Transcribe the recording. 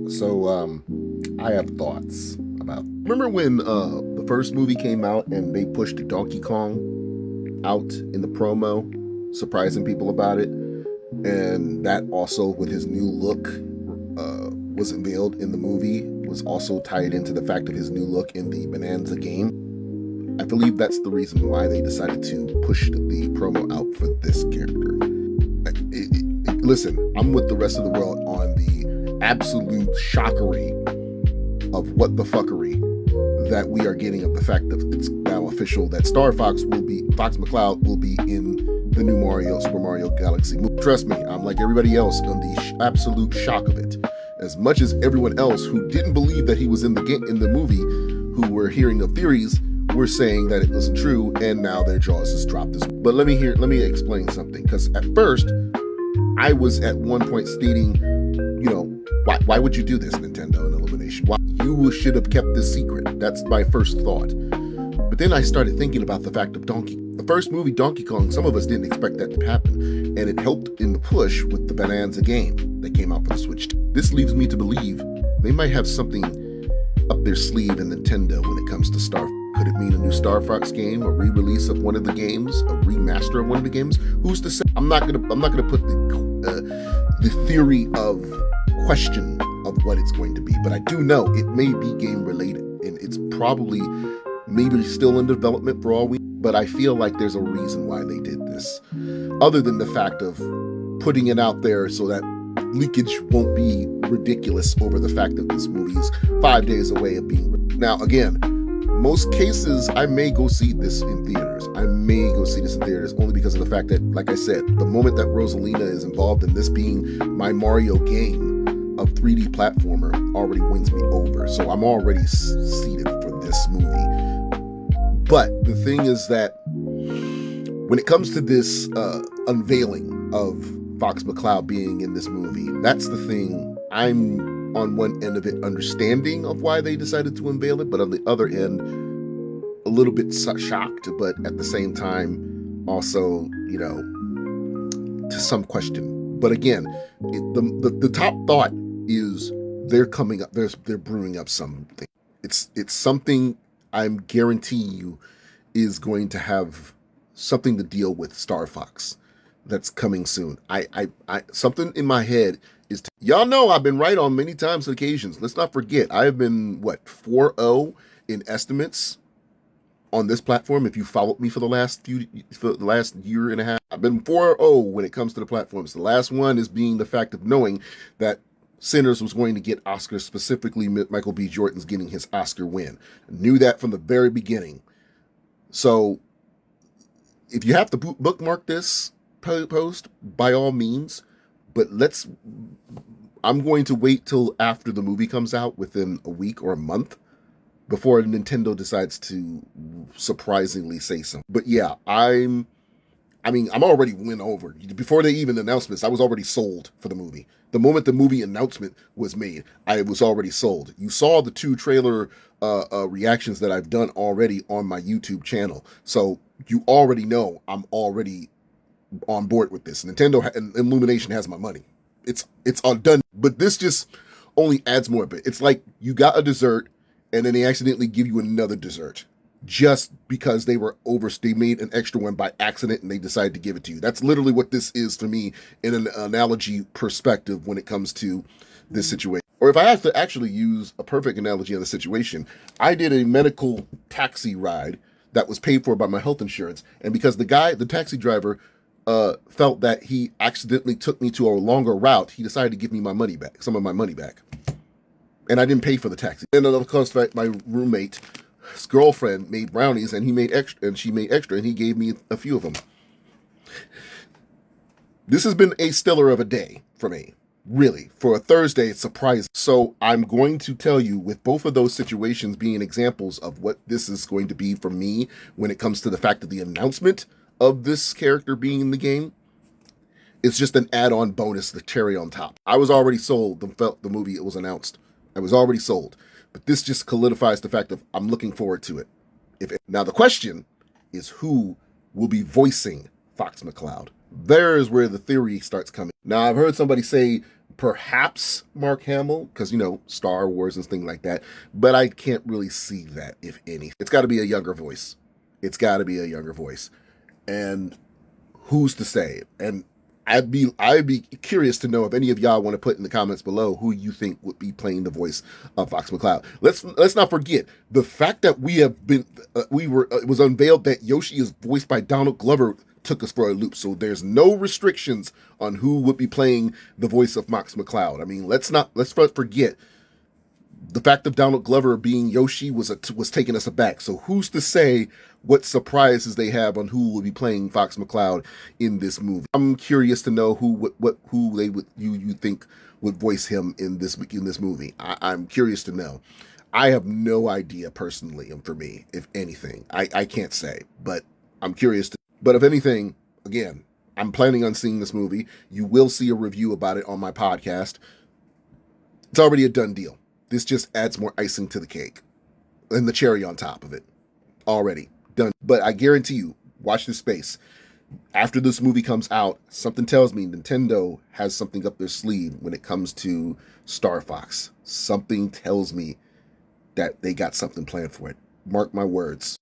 So, I have thoughts about. Remember when the first movie came out and they pushed Donkey Kong out in the promo, surprising people about it, and that also with his new look was unveiled in the movie, was also tied into the fact of his new look in the Bonanza game. I believe that's the reason why they decided to push the promo out for this character. Listen, I'm with the rest of the world on the absolute shockery of what the fuckery that we are getting of the fact that it's now official that Fox McCloud will be in the new Super Mario Galaxy movie. Trust me, I'm like everybody else on the absolute shock of it. As much as everyone else who didn't believe that he was in the movie, who were hearing the theories, were saying that it wasn't true, and now their jaws just dropped. But let me explain something, because at first, I was at one point stating, why would you do this, Nintendo and Illumination? Why you should have kept this secret? That's my first thought. But then I started thinking about the fact of the first movie, Donkey Kong. Some of us didn't expect that to happen, and it helped in the push with the Bonanza game that came out for the Switch. This leaves me to believe they might have something up their sleeve in Nintendo when it comes to Star. Could it mean a new Star Fox game, a re-release of one of the games, a remaster of one of the games? Who's to say? I'm not gonna put the theory of question of what it's going to be, but I do know it may be game related, and it's probably maybe still in development for all we. But I feel like there's a reason why they did this, other than the fact of putting it out there so that leakage won't be ridiculous over the fact that this movie is 5 days away of being. Now, again, most cases I may go see this in theaters. Only because of the fact that, like I said, the moment that Rosalina is involved in this being my Mario game of 3D platformer already wins me over. So I'm already seated for this movie. But the thing is that when it comes to this unveiling of Fox McCloud being in this movie, that's the thing. I'm on one end of it understanding of why they decided to unveil it, but on the other end, a little bit shocked, but at the same time, also, to some question. But again, the top thought is they're coming up. They're brewing up something. It's something I'm guaranteeing you is going to have something to deal with Star Fox that's coming soon. I something in my head is y'all know I've been right on many times and occasions. Let's not forget I have been 4-0 in estimates on this platform. If you followed me for the last year and a half, I've been 4-0 when it comes to the platforms. The last one is being the fact of knowing that Sinners was going to get Oscars, specifically Michael B. Jordan's getting his Oscar win. I knew that from the very beginning. So if you have to bookmark this post, by all means, but I'm going to wait till after the movie comes out, within a week or a month, before Nintendo decides to surprisingly say something. But yeah, I'm already win over. Before they even announced this, I was already sold for the movie. The moment the movie announcement was made, I was already sold. You saw the 2 trailer reactions that I've done already on my YouTube channel. So you already know I'm already on board with this. Nintendo and Illumination has my money. It's all done. But this just only adds more of it. It's like you got a dessert and then they accidentally give you another dessert just because they made an extra one by accident and they decided to give it to you. That's literally what this is for me in an analogy perspective when it comes to this situation. Or if I have to actually use a perfect analogy on the situation, I did a medical taxi ride that was paid for by my health insurance. And because the taxi driver felt that he accidentally took me to a longer route, he decided to give me some of my money back. And I didn't pay for the taxi. And of course, my roommate's girlfriend made brownies, and she made extra, and he gave me a few of them. This has been a stellar of a day for me. Really, for a Thursday, it's surprising. So I'm going to tell you, with both of those situations being examples of what this is going to be for me when it comes to the fact of the announcement of this character being in the game, it's just an add-on bonus, the cherry on top. I was already sold the movie it was announced. I was already sold. But this just solidifies the fact of I'm looking forward to it. Now the question is who will be voicing Fox McCloud. There is where the theory starts coming. Now I've heard somebody say Perhaps Mark Hamill, because, Star Wars and things like that. But I can't really see that, if any. It's got to be a younger voice. It's got to be a younger voice. And who's to say? And I'd be curious to know if any of y'all want to put in the comments below who you think would be playing the voice of Fox McCloud. Let's not forget the fact that it was unveiled that Yoshi is voiced by Donald Glover took us for a loop. So there's no restrictions on who would be playing the voice of Fox McCloud. I mean, let's forget the fact of Donald Glover being Yoshi was taking us aback. So who's to say what surprises they have on who will be playing Fox McCloud in this movie? I'm curious to know who you think would voice him in this movie. I'm curious to know. I have no idea personally, and for me, if anything, I can't say, but I'm curious. But if anything, again, I'm planning on seeing this movie. You will see a review about it on my podcast. It's already a done deal. This just adds more icing to the cake and the cherry on top of it. Already done. But I guarantee you, watch this space. After this movie comes out, something tells me Nintendo has something up their sleeve when it comes to Star Fox. Something tells me that they got something planned for it. Mark my words.